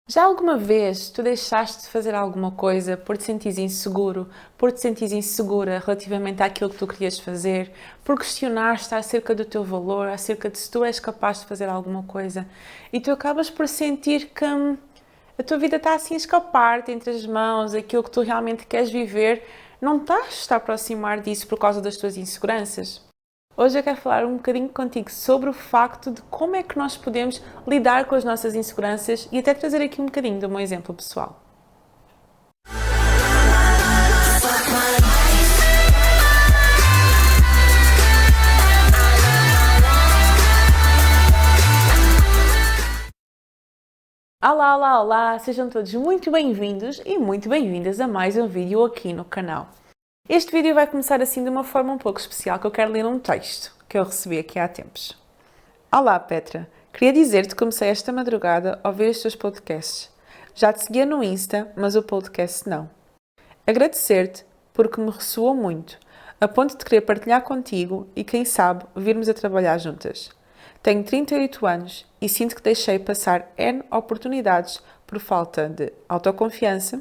Já alguma vez tu deixaste de fazer alguma coisa por te sentires inseguro, por te sentires insegura relativamente àquilo que tu querias fazer, por questionar-te acerca do teu valor, acerca de se tu és capaz de fazer alguma coisa e tu acabas por sentir que a tua vida está assim a escapar-te entre as mãos, aquilo que tu realmente queres viver, não estás a aproximar disso por causa das tuas inseguranças? Hoje eu quero falar um bocadinho contigo sobre o facto de como é que nós podemos lidar com as nossas inseguranças e até trazer aqui um bocadinho do meu exemplo pessoal. Olá, olá, olá! Sejam todos muito bem-vindos e muito bem-vindas a mais um vídeo aqui no canal. Este vídeo vai começar assim de uma forma um pouco especial, que eu quero ler um texto que eu recebi aqui há tempos. Olá, Petra! Queria dizer-te que comecei esta madrugada a ouvir os teus podcasts. Já te seguia no Insta, mas o podcast não. Agradecer-te porque me ressoou muito, a ponto de querer partilhar contigo e, quem sabe, virmos a trabalhar juntas. Tenho 38 anos e sinto que deixei passar N oportunidades por falta de autoconfiança,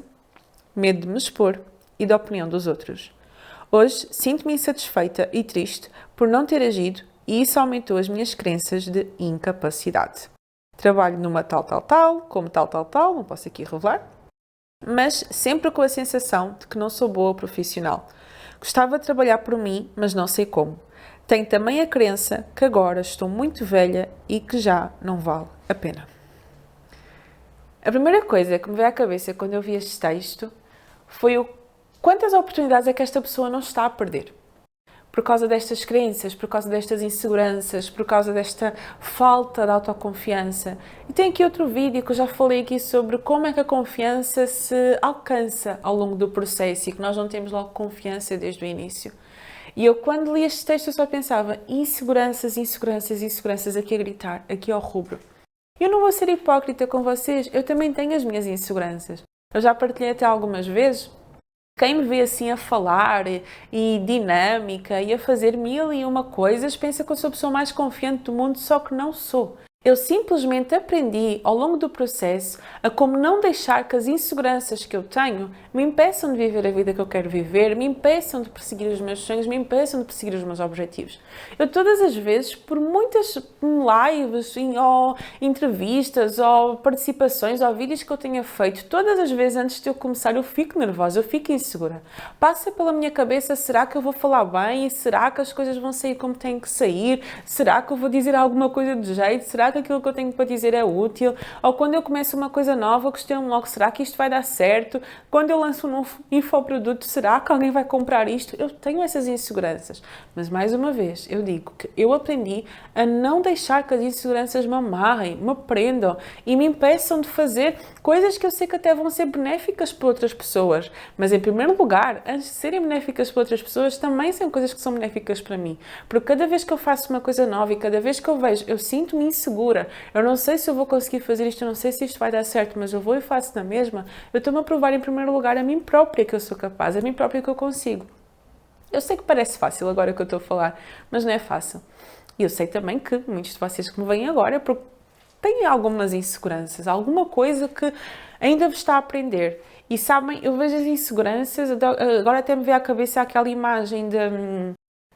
medo de me expor e da opinião dos outros. Hoje sinto-me insatisfeita e triste por não ter agido e isso aumentou as minhas crenças de incapacidade. Trabalho numa como tal, não posso aqui revelar, mas sempre com a sensação de que não sou boa profissional. Gostava de trabalhar por mim, mas não sei como. Tenho também a crença que agora estou muito velha e que já não vale a pena. A primeira coisa que me veio à cabeça quando eu vi este texto foi quantas oportunidades é que esta pessoa não está a perder. Por causa destas crenças, por causa destas inseguranças, por causa desta falta de autoconfiança. E tem aqui outro vídeo que eu já falei aqui sobre como é que a confiança se alcança ao longo do processo e que nós não temos logo confiança desde o início. E eu, quando li este texto, eu só pensava inseguranças, inseguranças, inseguranças, aqui a gritar, aqui ao rubro. Eu não vou ser hipócrita com vocês, eu também tenho as minhas inseguranças. Eu já partilhei até algumas vezes. Quem me vê assim a falar e dinâmica e a fazer mil e uma coisas pensa que eu sou a pessoa mais confiante do mundo, só que não sou. Eu simplesmente aprendi ao longo do processo a como não deixar que as inseguranças que eu tenho me impeçam de viver a vida que eu quero viver, me impeçam de perseguir os meus sonhos, me impeçam de perseguir os meus objetivos. Eu todas as vezes, por muitas lives, ou entrevistas, ou participações, ou vídeos que eu tenha feito, todas as vezes antes de eu começar eu fico nervosa, eu fico insegura. Passa pela minha cabeça, será que eu vou falar bem? Será que as coisas vão sair como têm que sair? Será que eu vou dizer alguma coisa de jeito? Será que aquilo que eu tenho para dizer é útil? Ou quando eu começo uma coisa nova, eu questiono logo, será que isto vai dar certo? Quando eu lanço um novo infoproduto, será que alguém vai comprar isto? Eu tenho essas inseguranças. Mas, mais uma vez, eu digo que eu aprendi a não deixar que as inseguranças me amarrem, me prendam e me impeçam de fazer coisas que eu sei que até vão ser benéficas para outras pessoas. Mas, em primeiro lugar, antes de serem benéficas para outras pessoas, também são coisas que são benéficas para mim. Porque cada vez que eu faço uma coisa nova e cada vez que eu vejo, eu sinto-me insegura. Eu não sei se eu vou conseguir fazer isto, eu não sei se isto vai dar certo, mas eu vou e faço na mesma. Eu estou-me a provar em primeiro lugar a mim própria que eu sou capaz, a mim própria que eu consigo. Eu sei que parece fácil agora que eu estou a falar, mas não é fácil. E eu sei também que muitos de vocês que me veem agora é porque têm algumas inseguranças, alguma coisa que ainda vos está a aprender. E sabem, eu vejo as inseguranças, agora até me veio à cabeça aquela imagem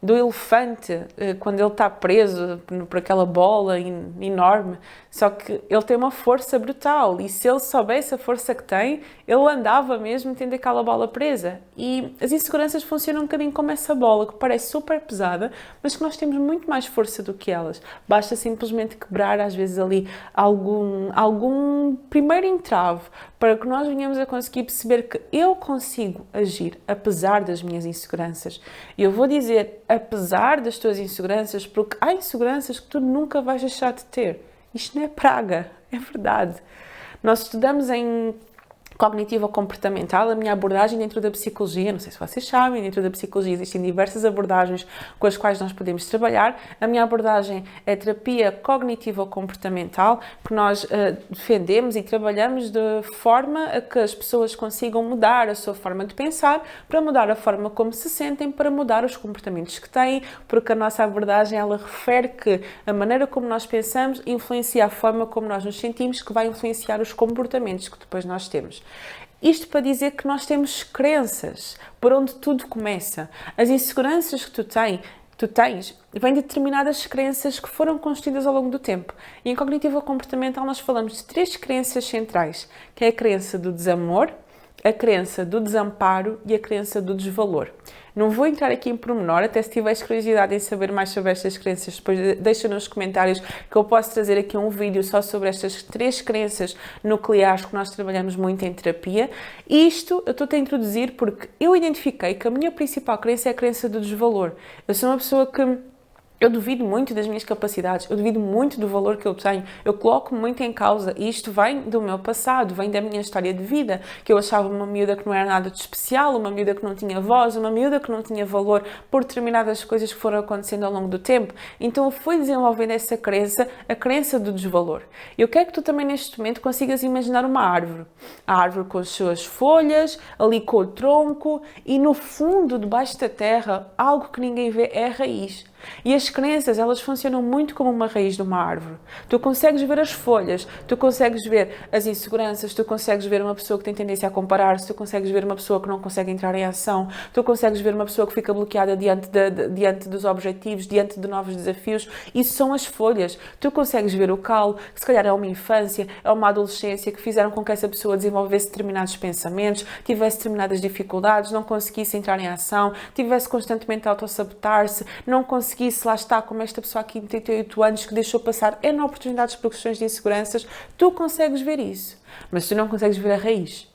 do elefante, quando ele está preso por aquela bola enorme, só que ele tem uma força brutal e se ele soubesse a força que tem, ele andava mesmo tendo aquela bola presa. E as inseguranças funcionam um bocadinho como essa bola, que parece super pesada, mas que nós temos muito mais força do que elas. Basta simplesmente quebrar, às vezes, ali algum primeiro entrave para que nós venhamos a conseguir perceber que eu consigo agir apesar das minhas inseguranças. E eu vou dizer apesar das tuas inseguranças, porque há inseguranças que tu nunca vais deixar de ter. Isto não é praga, é verdade. Nós estudamos em cognitivo-comportamental, a minha abordagem dentro da psicologia, não sei se vocês sabem, dentro da psicologia existem diversas abordagens com as quais nós podemos trabalhar. A minha abordagem é a terapia cognitivo-comportamental, que nós defendemos e trabalhamos de forma a que as pessoas consigam mudar a sua forma de pensar, para mudar a forma como se sentem, para mudar os comportamentos que têm, porque a nossa abordagem, ela refere que a maneira como nós pensamos influencia a forma como nós nos sentimos, que vai influenciar os comportamentos que depois nós temos. Isto para dizer que nós temos crenças, por onde tudo começa. As inseguranças que tu tens, vêm de determinadas crenças que foram construídas ao longo do tempo. E em cognitivo-comportamental nós falamos de 3 crenças centrais, que é a crença do desamor, a crença do desamparo e a crença do desvalor. Não vou entrar aqui em pormenor, até se tiveres curiosidade em saber mais sobre estas crenças, depois deixa nos comentários que eu posso trazer aqui um vídeo só sobre estas 3 crenças nucleares que nós trabalhamos muito em terapia. E isto eu estou-te a introduzir porque eu identifiquei que a minha principal crença é a crença do desvalor. Eu sou uma pessoa que eu duvido muito das minhas capacidades, eu duvido muito do valor que eu tenho, eu coloco muito em causa e isto vem do meu passado, vem da minha história de vida, que eu achava uma miúda que não era nada de especial, uma miúda que não tinha voz, uma miúda que não tinha valor por determinadas coisas que foram acontecendo ao longo do tempo. Então eu fui desenvolvendo essa crença, a crença do desvalor. Eu quero que tu também neste momento consigas imaginar uma árvore. A árvore com as suas folhas, ali com o tronco e no fundo, debaixo da terra, algo que ninguém vê é a raiz. E as crenças, elas funcionam muito como uma raiz de uma árvore. Tu consegues ver as folhas, tu consegues ver as inseguranças, tu consegues ver uma pessoa que tem tendência a comparar-se, tu consegues ver uma pessoa que não consegue entrar em ação, tu consegues ver uma pessoa que fica bloqueada diante dos objetivos, diante de novos desafios. Isso são as folhas. Tu consegues ver o calo, que se calhar é uma infância, é uma adolescência que fizeram com que essa pessoa desenvolvesse determinados pensamentos, tivesse determinadas dificuldades, não conseguisse entrar em ação, tivesse constantemente a autossabotar-se, não conseguisse, lá está, como esta pessoa aqui de 38 anos que deixou passar N oportunidades por questões de inseguranças, tu consegues ver isso, mas tu não consegues ver a raiz,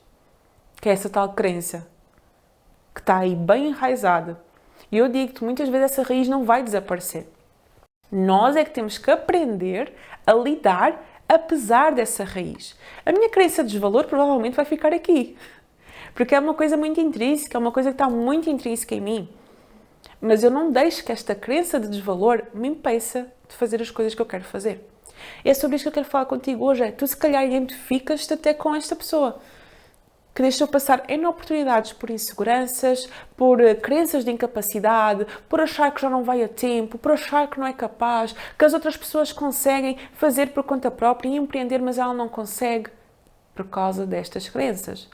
que é essa tal crença, que está aí bem enraizada. E eu digo-te, muitas vezes essa raiz não vai desaparecer. Nós é que temos que aprender a lidar apesar dessa raiz. A minha crença de desvalor provavelmente vai ficar aqui, porque é uma coisa muito intrínseca, é uma coisa que está muito intrínseca em mim. Mas eu não deixo que esta crença de desvalor me impeça de fazer as coisas que eu quero fazer. E é sobre isso que eu quero falar contigo hoje. Tu se calhar identificas-te até com esta pessoa que deixou passar N oportunidades por inseguranças, por crenças de incapacidade, por achar que já não vai a tempo, por achar que não é capaz, que as outras pessoas conseguem fazer por conta própria e empreender, mas ela não consegue por causa destas crenças.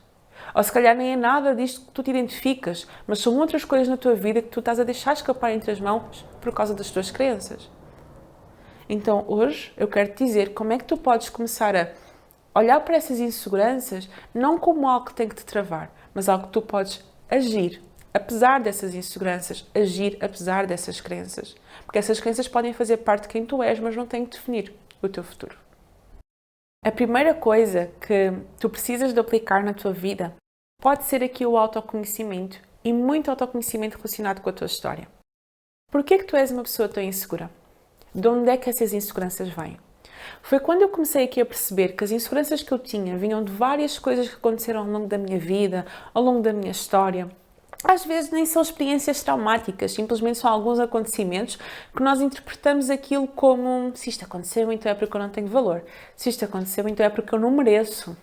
Ou se calhar nem é nada disto que tu te identificas, mas são outras coisas na tua vida que tu estás a deixar escapar entre as mãos por causa das tuas crenças. Então hoje eu quero te dizer como é que tu podes começar a olhar para essas inseguranças não como algo que tem que te travar, mas algo que tu podes agir, apesar dessas inseguranças, agir apesar dessas crenças. Porque essas crenças podem fazer parte de quem tu és, mas não têm que definir o teu futuro. A primeira coisa que tu precisas de aplicar na tua vida pode ser aqui o autoconhecimento e muito autoconhecimento relacionado com a tua história. Porquê que tu és uma pessoa tão insegura? De onde é que essas inseguranças vêm? Foi quando eu comecei aqui a perceber que as inseguranças que eu tinha vinham de várias coisas que aconteceram ao longo da minha vida, ao longo da minha história. Às vezes nem são experiências traumáticas, simplesmente são alguns acontecimentos que nós interpretamos aquilo como se isto aconteceu, então é porque eu não tenho valor. Se isto aconteceu, então é porque eu não mereço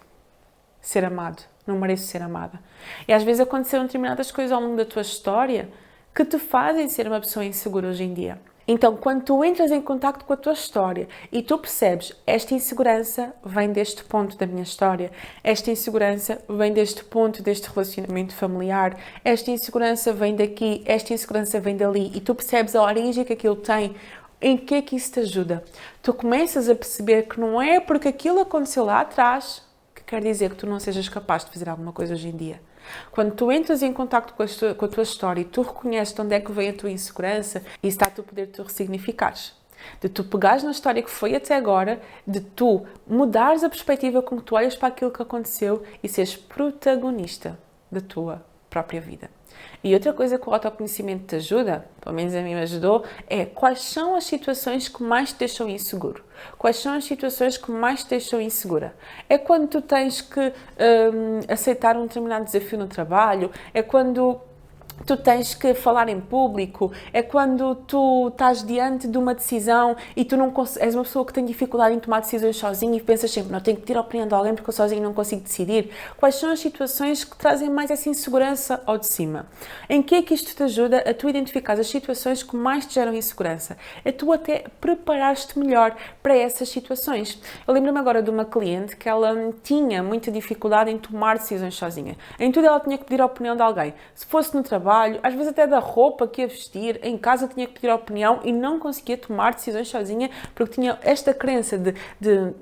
ser amado, não mereço ser amada. E às vezes aconteceram determinadas coisas ao longo da tua história que te fazem ser uma pessoa insegura hoje em dia. Então, quando tu entras em contacto com a tua história e tu percebes, esta insegurança vem deste ponto da minha história, esta insegurança vem deste ponto deste relacionamento familiar, esta insegurança vem daqui, esta insegurança vem dali, e tu percebes a origem que aquilo tem, em que é que isso te ajuda? Tu começas a perceber que não é porque aquilo aconteceu lá atrás que quer dizer que tu não sejas capaz de fazer alguma coisa hoje em dia. Quando tu entras em contacto com a tua história e tu reconheces de onde é que vem a tua insegurança, isso está a tu poder tu ressignificares. De tu pegares na história que foi até agora, de tu mudares a perspectiva como tu olhas para aquilo que aconteceu e seres protagonista da tua própria vida. E outra coisa que o autoconhecimento te ajuda, pelo menos a mim me ajudou, é quais são as situações que mais te deixam inseguro. Quais são as situações que mais te deixam insegura? É quando tu tens que aceitar um determinado desafio no trabalho? É quando tu tens que falar em público? É quando tu estás diante de uma decisão e tu não és uma pessoa que tem dificuldade em tomar decisões sozinha e pensas sempre, não, tenho que ter a opinião de alguém porque eu sozinho não consigo decidir? Quais são as situações que trazem mais essa insegurança ao de cima? Em que é que isto te ajuda a tu identificar as situações que mais te geram insegurança? É tu até preparares-te melhor para essas situações. Eu lembro-me agora de uma cliente que ela tinha muita dificuldade em tomar decisões sozinha. Em tudo ela tinha que pedir a opinião de alguém. Se fosse no trabalho, às vezes até da roupa que ia vestir, em casa tinha que pedir a opinião e não conseguia tomar decisões sozinha porque tinha esta crença de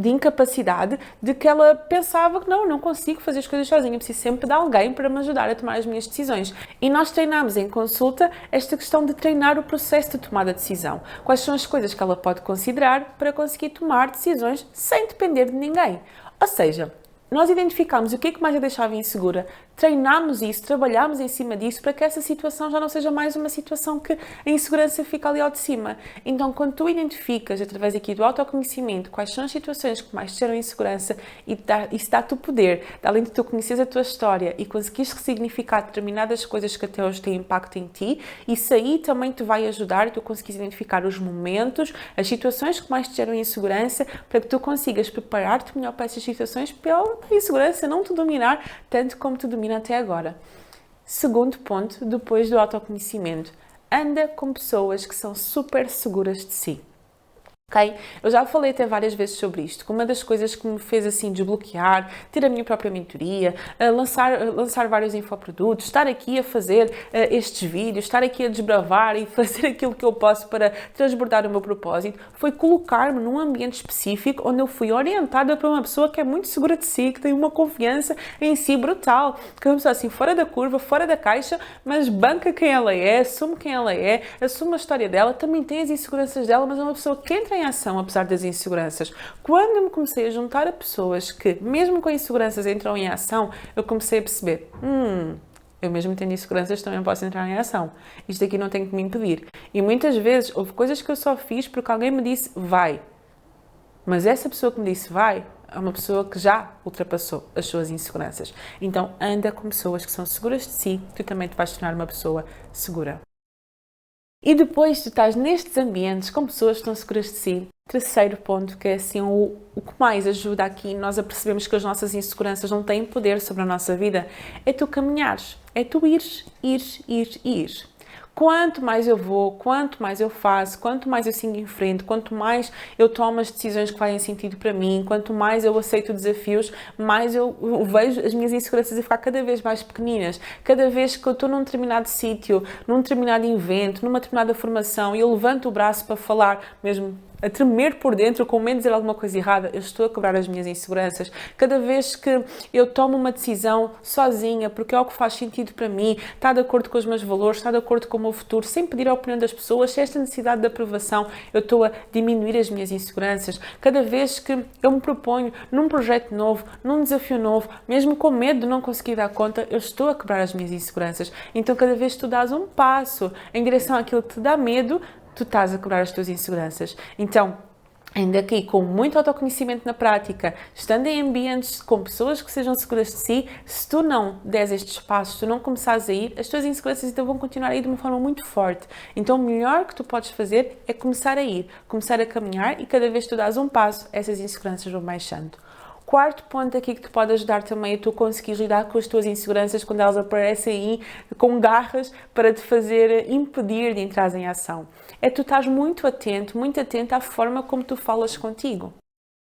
incapacidade, de que ela pensava que não consigo fazer as coisas sozinha, preciso sempre de alguém para me ajudar a tomar as minhas decisões. E nós treinamos em consulta esta questão de treinar o processo de tomada de decisão. Quais são as coisas que ela pode considerar para conseguir tomar decisões sem depender de ninguém. Ou seja, nós identificamos o que é que mais a deixava insegura, treinámos isso, trabalhámos em cima disso para que essa situação já não seja mais uma situação que a insegurança fica ali ao de cima. Então, quando tu identificas, através aqui do autoconhecimento, quais são as situações que mais te geram insegurança e isso dá-te o poder, além de tu conheceres a tua história e conseguires ressignificar determinadas coisas que até hoje têm impacto em ti, isso aí também te vai ajudar a tu conseguires identificar os momentos, as situações que mais te geram insegurança, para que tu consigas preparar-te melhor para essas situações, para a insegurança não te dominar tanto como te domina até agora. Segundo ponto, depois do autoconhecimento, anda com pessoas que são super seguras de si. Ok? Eu já falei até várias vezes sobre isto, que uma das coisas que me fez assim desbloquear, ter a minha própria mentoria, lançar vários infoprodutos, estar aqui a fazer estes vídeos, estar aqui a desbravar e fazer aquilo que eu posso para transbordar o meu propósito, foi colocar-me num ambiente específico onde eu fui orientada por uma pessoa que é muito segura de si, que tem uma confiança em si brutal, que é uma pessoa assim fora da curva, fora da caixa, mas banca quem ela é, assume quem ela é, assume a história dela, também tem as inseguranças dela, mas é uma pessoa que entra em ação apesar das inseguranças. Quando eu me comecei a juntar a pessoas que, mesmo com inseguranças, entram em ação, eu comecei a perceber, eu mesmo tendo inseguranças também posso entrar em ação. Isto aqui não tem que me impedir. E muitas vezes houve coisas que eu só fiz porque alguém me disse, vai. Mas essa pessoa que me disse, vai, é uma pessoa que já ultrapassou as suas inseguranças. Então, anda com pessoas que são seguras de si, tu também te vais tornar uma pessoa segura. E depois tu estás nestes ambientes com pessoas que estão seguras de si. Terceiro ponto, que é assim o que mais ajuda aqui nós a percebermos que as nossas inseguranças não têm poder sobre a nossa vida, é tu caminhares, é tu ires. Quanto mais eu vou, quanto mais eu faço, quanto mais eu sigo em frente, quanto mais eu tomo as decisões que fazem sentido para mim, quanto mais eu aceito desafios, mais eu vejo as minhas inseguranças a ficar cada vez mais pequeninas. Cada vez que eu estou num determinado sítio, num determinado evento, numa determinada formação e eu levanto o braço para falar, mesmo a tremer por dentro, com medo de dizer alguma coisa errada, eu estou a quebrar as minhas inseguranças. Cada vez que eu tomo uma decisão sozinha, porque é o que faz sentido para mim, está de acordo com os meus valores, está de acordo com o meu futuro, sem pedir a opinião das pessoas, sem esta necessidade de aprovação, eu estou a diminuir as minhas inseguranças. Cada vez que eu me proponho num projeto novo, num desafio novo, mesmo com medo de não conseguir dar conta, eu estou a quebrar as minhas inseguranças. Então, cada vez que tu dás um passo em direção àquilo que te dá medo, tu estás a quebrar as tuas inseguranças. Então, ainda aqui com muito autoconhecimento na prática, estando em ambientes com pessoas que sejam seguras de si, se tu não des estes passos, se tu não começares a ir, as tuas inseguranças então vão continuar a ir de uma forma muito forte. Então o melhor que tu podes fazer é começar a ir, começar a caminhar e cada vez que tu dás um passo, essas inseguranças vão baixando. Quarto ponto aqui que te pode ajudar também é tu conseguires lidar com as tuas inseguranças quando elas aparecem aí com garras para te fazer impedir de entrar em ação. É tu estás muito atento à forma como tu falas contigo.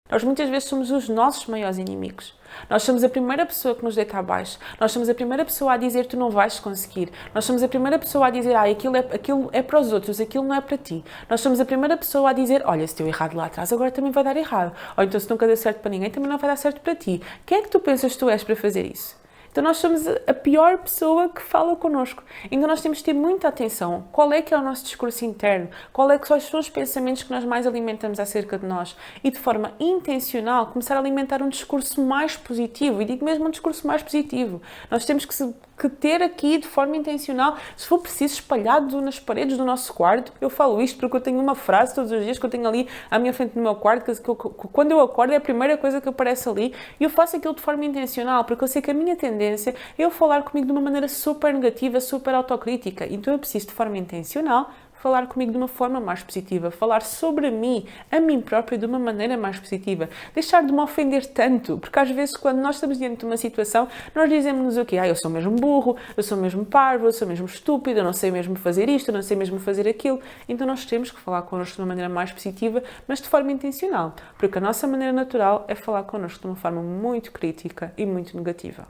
Nós muitas vezes somos os nossos maiores inimigos. Nós somos a primeira pessoa que nos deita abaixo. Nós somos a primeira pessoa a dizer tu não vais conseguir. Nós somos a primeira pessoa a dizer aquilo é para os outros, aquilo não é para ti. Nós somos a primeira pessoa a dizer olha, se deu errado lá atrás, agora também vai dar errado. Ou então se nunca deu certo para ninguém, também não vai dar certo para ti. Quem é que tu pensas que tu és para fazer isso? Então nós somos a pior pessoa que fala connosco. Então nós temos de ter muita atenção. Qual é que é o nosso discurso interno? Quais são os pensamentos que nós mais alimentamos acerca de nós? E de forma intencional começar a alimentar um discurso mais positivo. E digo mesmo um discurso mais positivo. Nós temos que que ter aqui de forma intencional, se for preciso, espalhado nas paredes do nosso quarto. Eu falo isto porque eu tenho uma frase todos os dias que eu tenho ali à minha frente no meu quarto, que quando eu acordo é a primeira coisa que aparece ali, e eu faço aquilo de forma intencional, porque eu sei que a minha tendência é eu falar comigo de uma maneira super negativa, super autocrítica. Então eu preciso de forma intencional falar comigo de uma forma mais positiva, falar sobre mim, a mim próprio, de uma maneira mais positiva, deixar de me ofender tanto, porque às vezes quando nós estamos diante de uma situação, nós dizemos-nos o quê? Eu sou mesmo burro, eu sou mesmo parvo, eu sou mesmo estúpido, eu não sei mesmo fazer isto, eu não sei mesmo fazer aquilo. Então nós temos que falar connosco de uma maneira mais positiva, mas de forma intencional, porque a nossa maneira natural é falar connosco de uma forma muito crítica e muito negativa.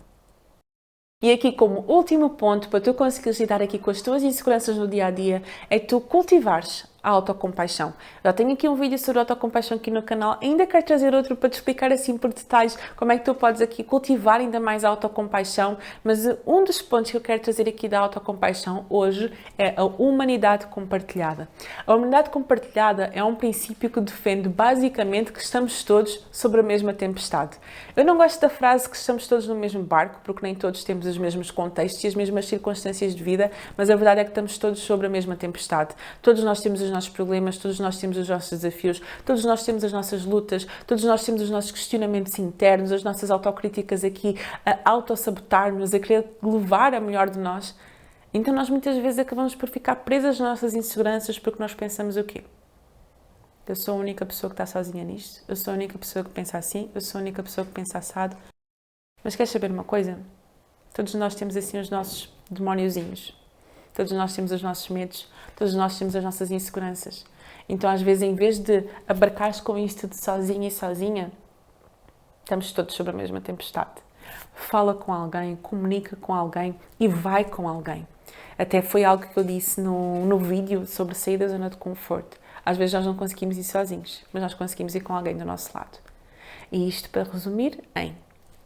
E aqui, como último ponto, para tu conseguires lidar aqui com as tuas inseguranças no dia-a-dia, é tu cultivares a autocompaixão. Já tenho aqui um vídeo sobre autocompaixão aqui no canal, ainda quero trazer outro para te explicar assim por detalhes como é que tu podes aqui cultivar ainda mais a autocompaixão, mas um dos pontos que eu quero trazer aqui da autocompaixão hoje é a humanidade compartilhada. A humanidade compartilhada é um princípio que defende basicamente que estamos todos sobre a mesma tempestade. Eu não gosto da frase que estamos todos no mesmo barco, porque nem todos temos os mesmos contextos e as mesmas circunstâncias de vida, mas a verdade é que estamos todos sobre a mesma tempestade. Todos nós temos os nossos problemas, todos nós temos os nossos desafios, todos nós temos as nossas lutas, todos nós temos os nossos questionamentos internos, as nossas autocríticas aqui, a autossabotar-nos, a querer levar a melhor de nós. Então nós muitas vezes acabamos por ficar presas nas nossas inseguranças porque nós pensamos o quê? Eu sou a única pessoa que está sozinha nisto, eu sou a única pessoa que pensa assim, eu sou a única pessoa que pensa assado. Mas queres saber uma coisa? Todos nós temos assim os nossos demóniozinhos. Todos nós temos os nossos medos, todos nós temos as nossas inseguranças. Então, às vezes, em vez de abarcares com isto de sozinha e sozinha, estamos todos sobre a mesma tempestade. Fala com alguém, comunica com alguém e vai com alguém. Até foi algo que eu disse no vídeo sobre sair da zona de conforto. Às vezes nós não conseguimos ir sozinhos, mas nós conseguimos ir com alguém do nosso lado. E isto para resumir em: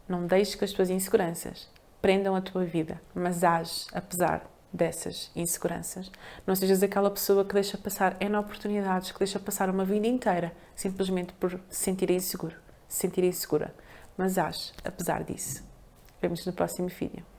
não deixes que as tuas inseguranças prendam a tua vida, mas age apesar dessas inseguranças. Não sejas aquela pessoa que deixa passar N oportunidades, que deixa passar uma vida inteira simplesmente por se sentir inseguro, se sentir insegura. Mas age apesar disso. Vemo-nos no próximo vídeo.